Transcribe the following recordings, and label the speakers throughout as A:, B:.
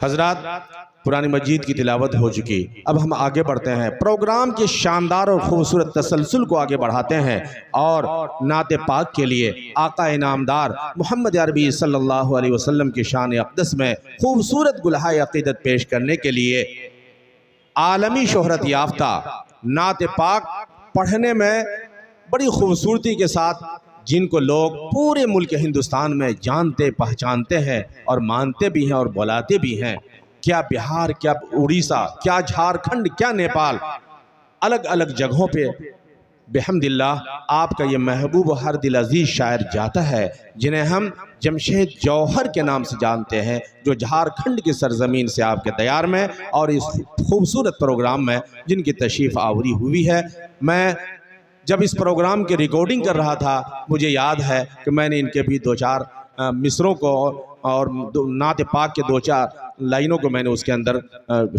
A: हजरात, कुरान मजीद की तिलावत हो चुकी। अब हम आगे बढ़ते हैं, प्रोग्राम के शानदार और खूबसूरत तसलसल को आगे बढ़ाते हैं और नाते पाक के लिए आका इनामदार मोहम्मद अरबी सल्लल्लाहु अलैहि वसल्लम की शान अक़दस में खूबसूरत गुलहाए अक़ीदत पेश करने के लिए आलमी शोहरत याफ्ता नाते पाक पढ़ने में बड़ी खूबसूरती के साथ, जिनको लोग पूरे मुल्क हिंदुस्तान में जानते पहचानते हैं और मानते भी हैं और बुलाते भी हैं। क्या बिहार, क्या उड़ीसा, क्या झारखंड, क्या नेपाल, अलग अलग जगहों पे बिहम्दिल्लाह आपका ये महबूब हर दिल अजीज शायर जाता है, जिन्हें हम जमशेद जौहर के नाम से जानते हैं, जो झारखंड की सरजमीन से आपके दयार में और इस खूबसूरत प्रोग्राम में जिनकी तशरीफ़ आवरी हुई है। मैं जब इस प्रोग्राम की रिकॉर्डिंग कर रहा था, मुझे याद है कि मैंने इनके भी दो चार मिसरों को और नाते पाक के दो चार लाइनों को मैंने उसके अंदर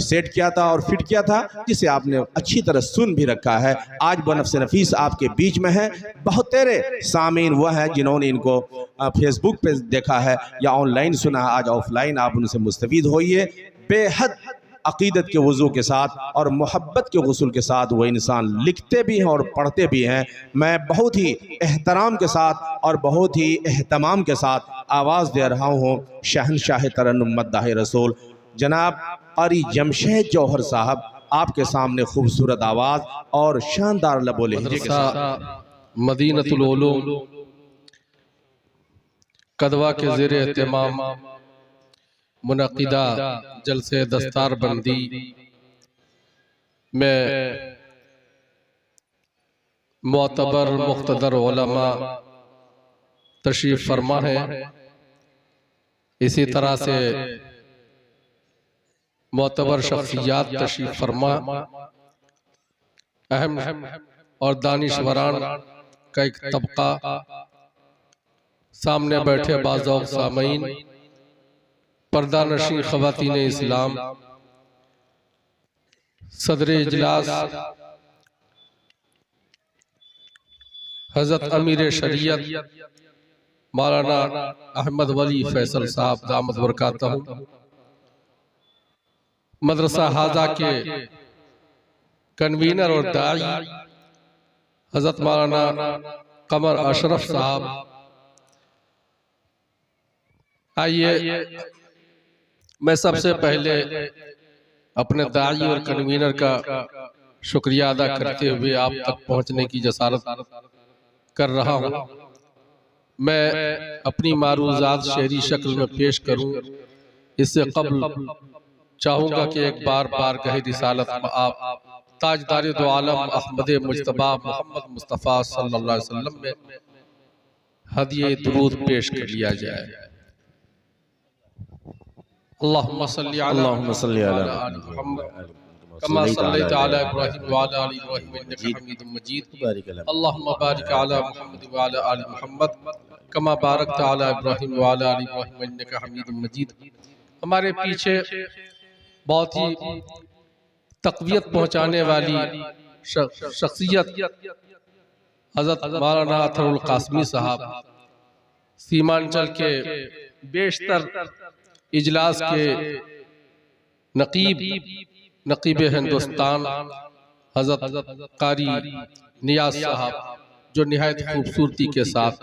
A: सेट किया था और फिट किया था, जिसे आपने अच्छी तरह सुन भी रखा है। आज बनफ्स नफीस आपके बीच में है। बहुत तेरे सामीन वह हैं जिन्होंने इनको फेसबुक पे देखा है या ऑनलाइन सुना है, आज ऑफलाइन आप उनसे मुस्तफ़ीद होइए। बेहद अक़ीदत के वज़ू के साथ और मोहब्बत के गुस्ल के साथ वो इंसान लिखते भी हैं और पढ़ते भी हैं। मैं बहुत ही एहतराम के साथ और बहुत ही एहतमाम के साथ आवाज़ दे रहा हूँ शहनशाह तरन्नुम मद्दाह रसूल जनाब क़ारी जमशेद जौहर साहब, आपके सामने खूबसूरत आवाज़ और शानदार लबो लहजे के साथ
B: मदीनतुल उलूम कदवा के ज़ेरे एहतमाम मुनक़िदा जलसे दस्तार बंदी में मोतबर मुक़्तदर उलमा तशरीफ़ फरमा है। इसी तरह से मोतबर शख्सियात तशरीफ़ फरमा, अहम और दानिशवरान का एक तबका, सामने बैठे बाज़ौक़ सामईन, पर्दा नशीं ख़वातीन इस्लाम, सदर इजलास हज़रत अमीर शरीयत मौलाना अहमद वली फैसल साहब दामद बरकातहू, मदरसा हाजा के कन्वीनर और दाई हज़रत मौलाना कमर अशरफ साहब, आइए मैं सबसे पहले अपने दाई और कन्वीनर का शुक्रिया अदा करते हुए आप तक पहुंचने की जसारत कर रहा हूं। मैं अपनी मारूज़ात शेरी शक्ल में पेश करूं, इससे कब्ल चाहूंगा कि एक बार बारगाह रिसालत में आप ताजदार दो आलम अहमद मुज्तबा मोहम्मद मुस्तफ़ा सल्लल्लाहु अलैहि वसल्लम में हदिये दुरूद पेश कर लिया जाए। अल्लाहुम्मा सल्ली अला मुहम्मद कमा सल्लैता अला इब्राहीम व अला आलि इब्राहीम इन्नका हमीदुम मजीद। अल्लाहुम्मा बारिक अला मुहम्मद व अला आलि मुहम्मद कमा बारकता अला इब्राहीम व अला आलि इब्राहीम इन्नका हमीदुम मजीद। हमारे पीछे बहुत ही तक़वियत पहुँचाने वाली शख्सियत हज़रत मौलाना अतरुल क़ासिमी साहब, सीमांचल के बेशतर इजलास के नकीब हिंदुस्तान हज़रत क़ारी नियाज़ साहब, जो निहायत खूबसूरती के साथ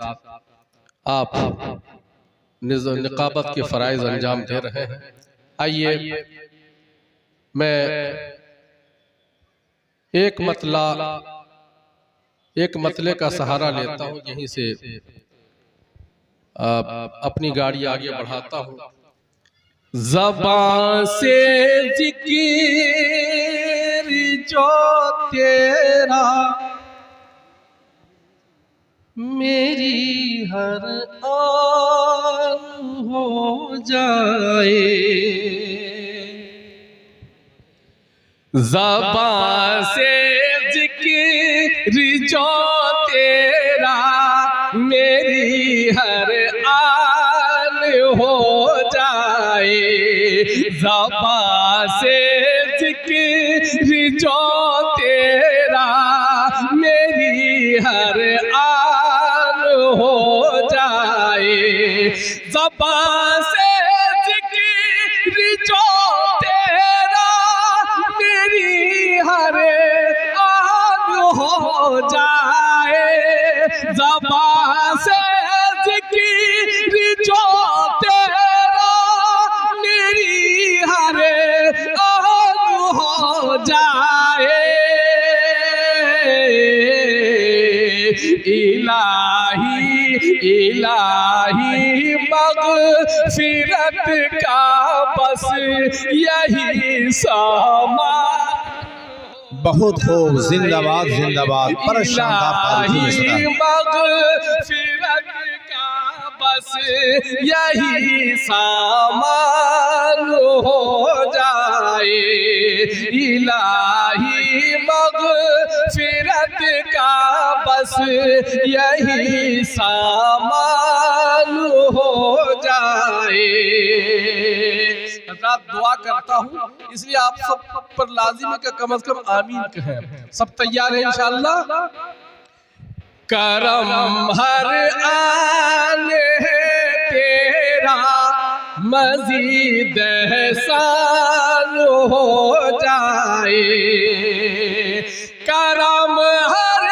B: आप निक़ाबत के फ़राइज़ अंजाम दे रहे हैं। आइए मैं एक मतले का सहारा लेता हूँ, यहीं से अपनी गाड़ी आगे बढ़ाता हूँ। ज़बान से ज़िक्र जो तेरा मेरी हर आन हो जाए, ज़बान से ज़िक्र जो तेरा मेरी हर आन हो जाए, ज़बान से ज़िक्र जो तेरा मेरी हर आन हो जाए, ज़बान से ज़िक्र जो ज़बान से ज़िक्र जो तेरा मेरी हर आन हो जाए। इलाही इलाही मग़फ़िरत का बस यही सामान।
A: बहुत खूब, जिंदाबाद जिंदाबाद। पर शानदार
B: मग़फ़िरत का बस यही सामान हो जाए। इलाही मग़फ़िरत का बस यही सामान हो जाए। हज़रात दुआ करता हूँ, इसलिए आप सब पर लाजिम है कि कम से कम आमीन कहें। सब तैयार है इंशाअल्लाह। करम हर आन है तेरा मज़ीद एहसान हो जाए। करम हर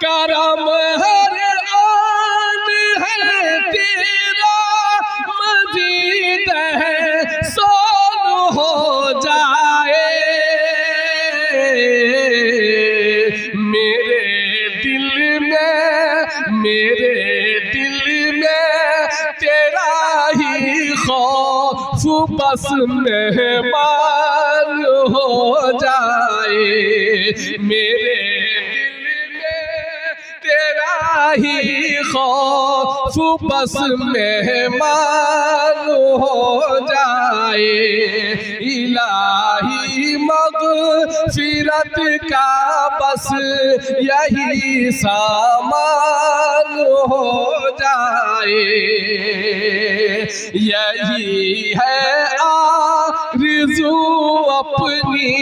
B: करम हर आन है तेरा मज़ीद एहसान हो जाए। मेरे दिल में तेरा ही खौफ बस मेहमान हो जाए। मेरे दिल में तेरा ही खौफ बस मेहमान हो जाए। इलाही मग़फ़िरत का बस यही सामान हो जाए। यही है आरज़ू अपनी,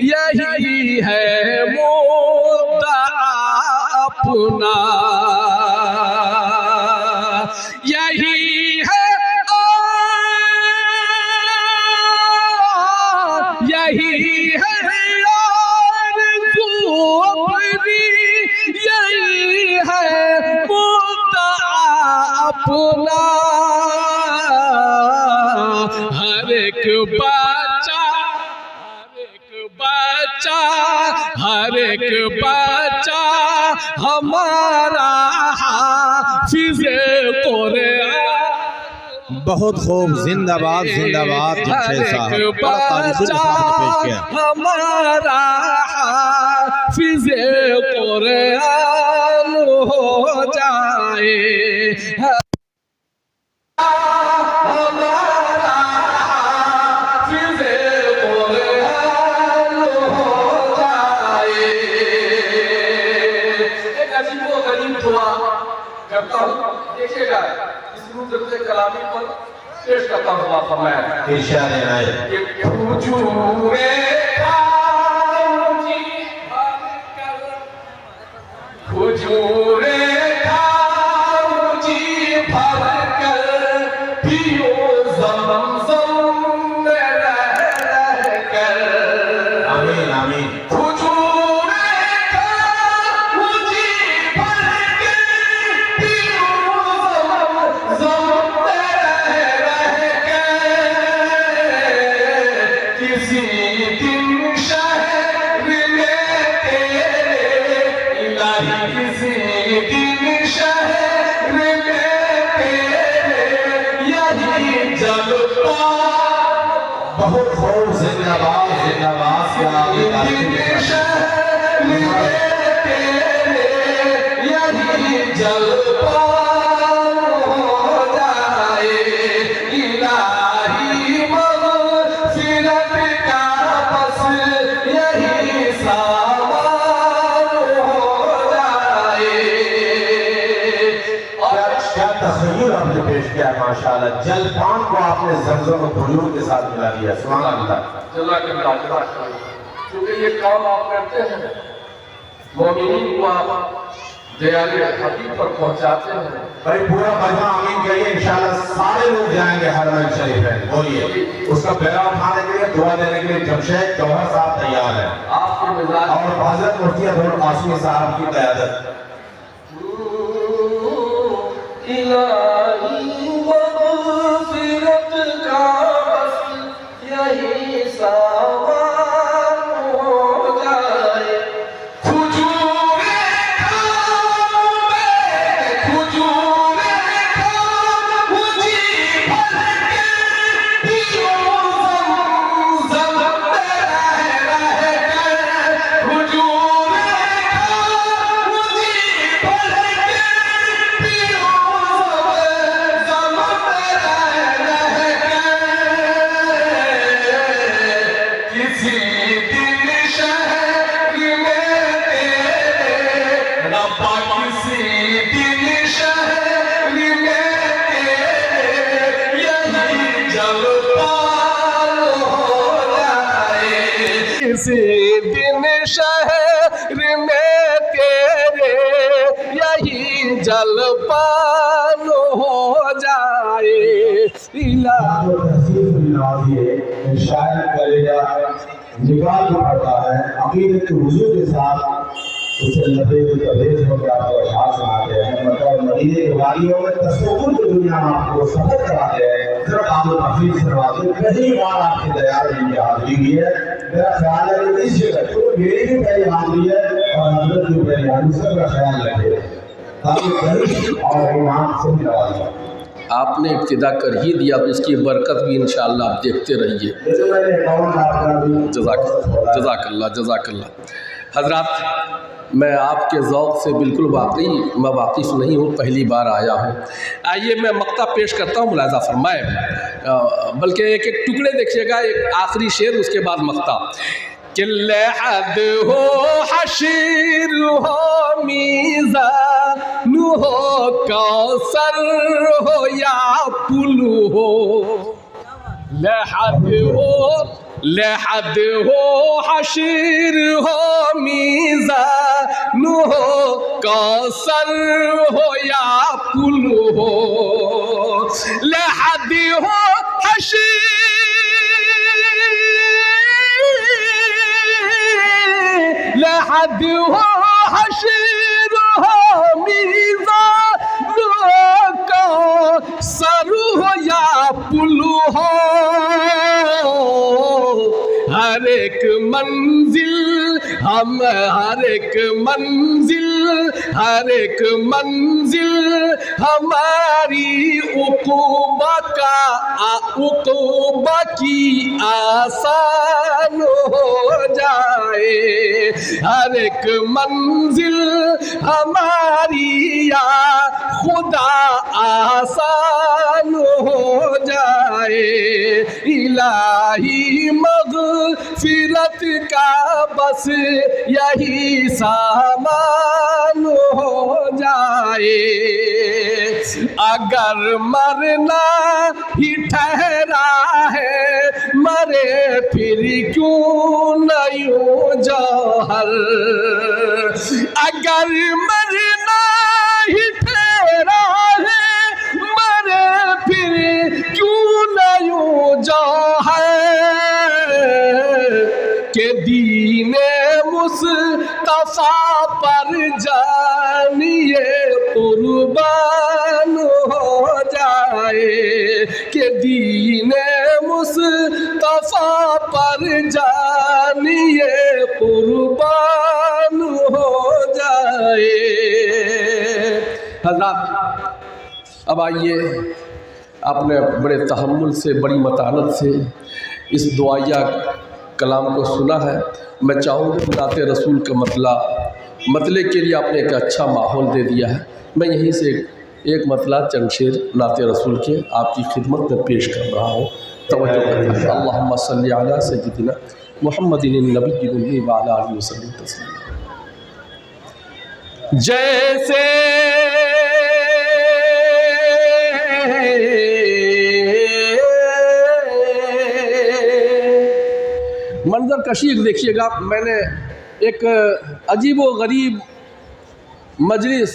B: यही है मुद्दा अपना। यही है यही है आरज़ू अपनी, यही है मुद्दा अपना। हर एक बच्चा हर एक बच्चा हमारा हाफ़िज़े कुरान।
A: बहुत खूब, जिंदाबाद जिंदाबाद।
B: हमारा हाफ़िज़े कुरान हो जाए। करता हूँ, देखिएगा इस रूप से कलामी पर पेश करता हूँ। आप फरमाएं इरशाद है कि हुजूरे खाऊजी हुजूरे खाऊजी भरकर पियो ज़मज़म में रह कर।
A: आमीन आमीन। बहुत खूब, जिंदाबाद जिंदाबाद।
B: इलाही मग़फ़िरत का बस यही सामान हो जाए।
A: क्या तस्वीर आपने पेश किया माशाअल्लाह। जलपान को आपने ज़मज़म और भुजूर के साथ मिला दिया। सुभान अल्लाह।
B: क्योंकि ये काम आप करते हैं, मोमिनीन को आप दयालु हबीब पर पहुंचाते हैं।
A: भाई पूरा मजमा आमीन कहिए, इंशाल्लाह सारे लोग जाएंगे हरम शरीफ है। बोलिए उसका बेड़ा उठाने के लिए, दुआ देने के लिए जमशेद जौहर साहब तैयार है,
B: आपके मिजाज
A: और हजरत मुफ्ती अब्दुल कासिमी साहब की क़यादत।
B: इलाही मग़फ़िरत का बस यही सामान हो जाए। किसी दिन शहर में तेरे यही जलपान हो जाए।
A: शायर कलेजा निगाह जो पड़ता है अकीदत के हुजूर के साथ उसे लबे को तबेज होकर आपको अशार सुनाते हैं। मतलब मदीने के वादियों में तसव्वुर की दुनिया में आपको सफर कराते हैं। सिर्फ आप तफरीह करवाते हैं। कई बार आपके दयाल ने ये हाजिरी की है। मेरा ख्याल है कि इस जगह तो मेरी भी पहली हाजिरी है और हजरत की पहली हाजिरी, सबका ख्याल रखे ताकि दर्श और ईमान से नवाजा।
B: आपने इब्तिदा कर ही दिया तो उसकी बरकत भी इंशाअल्लाह आप देखते रहिए। जज़ाकल्लाह जज़ाकल्लाह। हज़रात, मैं आपके ज़ौक़ से बिल्कुल मैं वाकिफ़ नहीं हूँ, पहली बार आया हूँ। आइए मैं मक्ता पेश करता हूँ, मुलाज़ा फरमाए। बल्कि एक एक टुकड़े देखिएगा, एक आखिरी शेर उसके बाद मक्ता। कि लहद हो हशीर हो मीज़ान हो कौसर हो या पुल हो, लहद हो हशीर हो मीज़ान हो कौसर हो या पुल हो, लहद हो हशीर लहद हो हशीर हो मीज़ान हो कौसर हो या पुल हो, हर एक मंजिल हमारी उक़ूबा की आसान हो जाए। हर एक मंजिल हमारी या खुदा आसान हो जाए। इलाही मग़फ़िरत का बस यही सामान हो जाए। अगर मरना ही ठहरा है मरे फिर क्यों न यूं जौहर, अगर मरना ही ठहरा है मरे फिर क्यों न यूं जौहर, के दीने मुस्तफा पर जानिए कुर्बान हो जाए। के दीने मुस्तफा पर जानिए कुर्बान हो जाए। हज़रात, अब आइए, आपने बड़े तहम्मुल से, बड़ी मतानत से इस दुआया कलाम को सुना है। मैं चाहूँगा नाते रसूल का मतले के लिए आपने एक अच्छा माहौल दे दिया है। मैं यहीं से एक मतला चंद शेर नाते रसूल के आपकी खिदमत में पेश कर रहा हूँ। तवज्जो करिए। अल्लाहुम्मा सल्ली अला सय्यिदिना मुहम्मदिन नबिय्यिल उम्मी व अला आलिहि वसल्लम तस्लीमा। जैसे मंजर कशी देखिएगा। मैंने एक अजीब व गरीब मजलिस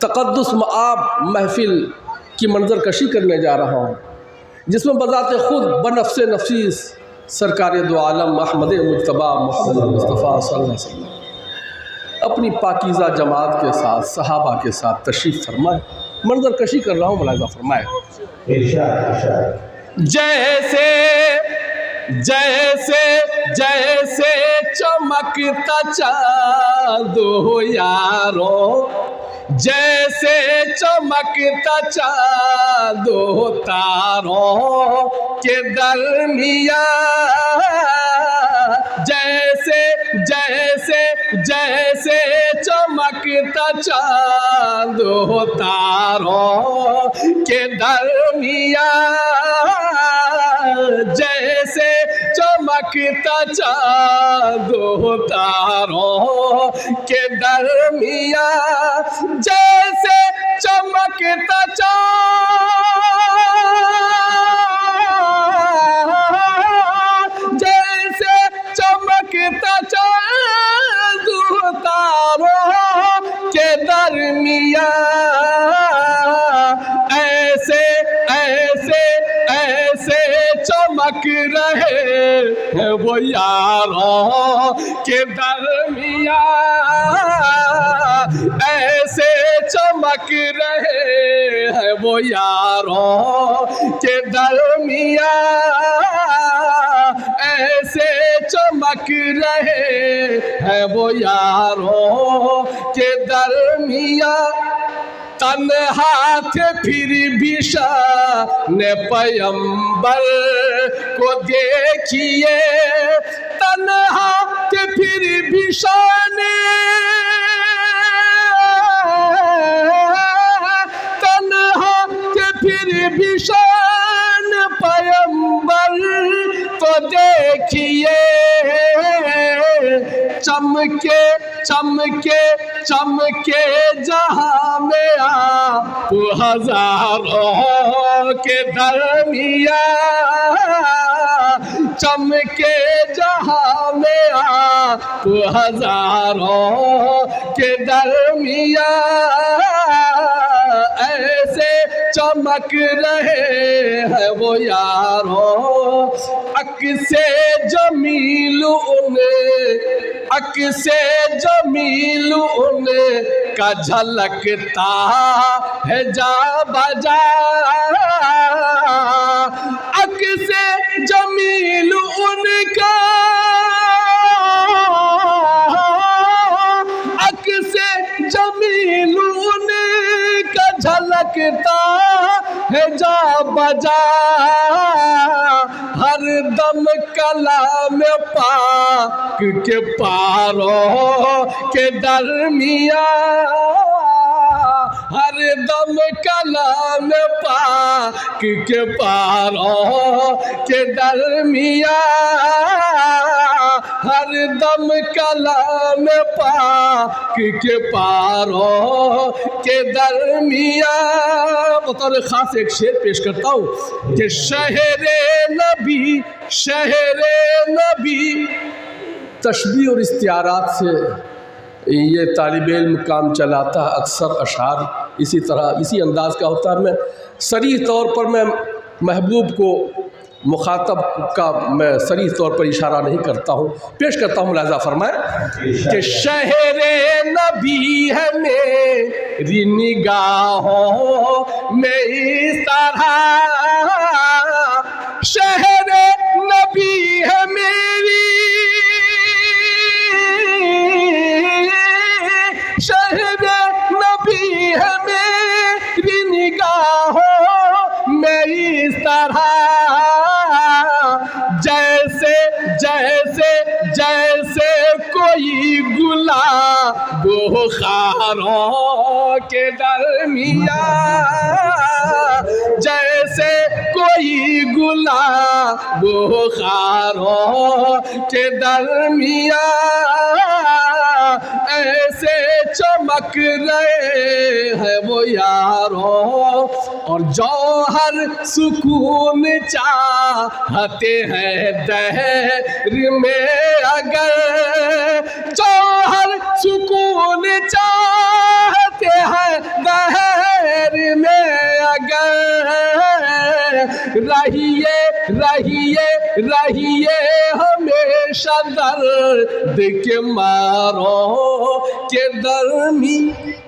B: तक़द्दुस मआब महफिल की मंजर कशी करने जा रहा हूँ, जिसमें बज़ाते ख़ुद बनफ़्से नफ़ीस सरकार दो आलम अहमद मुज्तबा मोहम्मद मुस्तफ़ा सल्लल्लाहु अलैहि वसल्लम अपनी पाकीज़ा जमात के साथ सहाबा के साथ तशरीफ़ फरमाए। मंजर कशी कर रहा हूँ, मुलाज़ा फरमाए। जैसे जैसे जैसे चमकता चाँद हो यारों, जैसे चमकता चाँद हो तारों के दरमियाँ, जैसे जैसे जैसे चमकता चाँद हो तारों के दरमियाँ, जैसे चमकता चाँद हो तारों के दरमियाँ, जैसे चमकता चाँद, जैसे चमकता चाँद हो तारों के दरमियाँ, ऐसे ऐसे ऐसे चमक रहे हैं वो यारों के दरमियाँ, ऐसे चमक रहे हैं वो यारों के दरमियाँ, ऐसे चमक रहे हैं वो यारों के दरमियाँ। तन्हा थे फिर भी शान पैगंबर को देखिए, तन्हा थे फिर भी शान, तन्हा थे फिर भी शान पैगंबर को देखिए, चमके चमके चमके जहाँ में आप हजारों के दरमियाँ, चमके जहाँ में आप हजारों के दरमियाँ, ऐसे चमक रहे हैं वो यारों, अक से जमील उन्हें, अक से जमील उन्हें का झलकता है जा बजा, अक से जमील उनका, अक से जमील उनका झलकता है जा बजा, हर दम कलाम पाक के पारों के दरमियाँ, हर दम कलाम पाक के पारों के दरमियाँ, हर दम कलाम पाक के पारों के दरमियाँ। बतौर ख़ास एक शेर पेश करता हूँ कि शहरे नबी, शहरे नबी, तशबीह और इस्तिआरात से ये तालिब इल्म काम चलाता है। अक्सर अशार इसी तरह इसी अंदाज़ का होता है। मैं सरीह तौर पर मैं महबूब को मुखातब का मैं सरीह तौर पर इशारा नहीं करता हूँ, पेश करता हूँ। मुलाज़ा फरमाए कि शहरे नबी है मेरी निगाहों में इस तरह, शहरे नबी है मेरी, शहरे नबी है मेरी निगाहों में इस तरह, जैसे जैसे जैसे कोई गुलाब खारों के दरमियाँ, जैसे कोई गुलाब खारों के दरमियाँ, ऐसे चमक रहे हैं वो यारों। और जौहर सुकून चाहते हैं दहर में, अगर जौहर सुकून चाहते हैं गहर में अगर, रहिए रहिए रहिए हमेशा दर्द के मारों के दरमियान।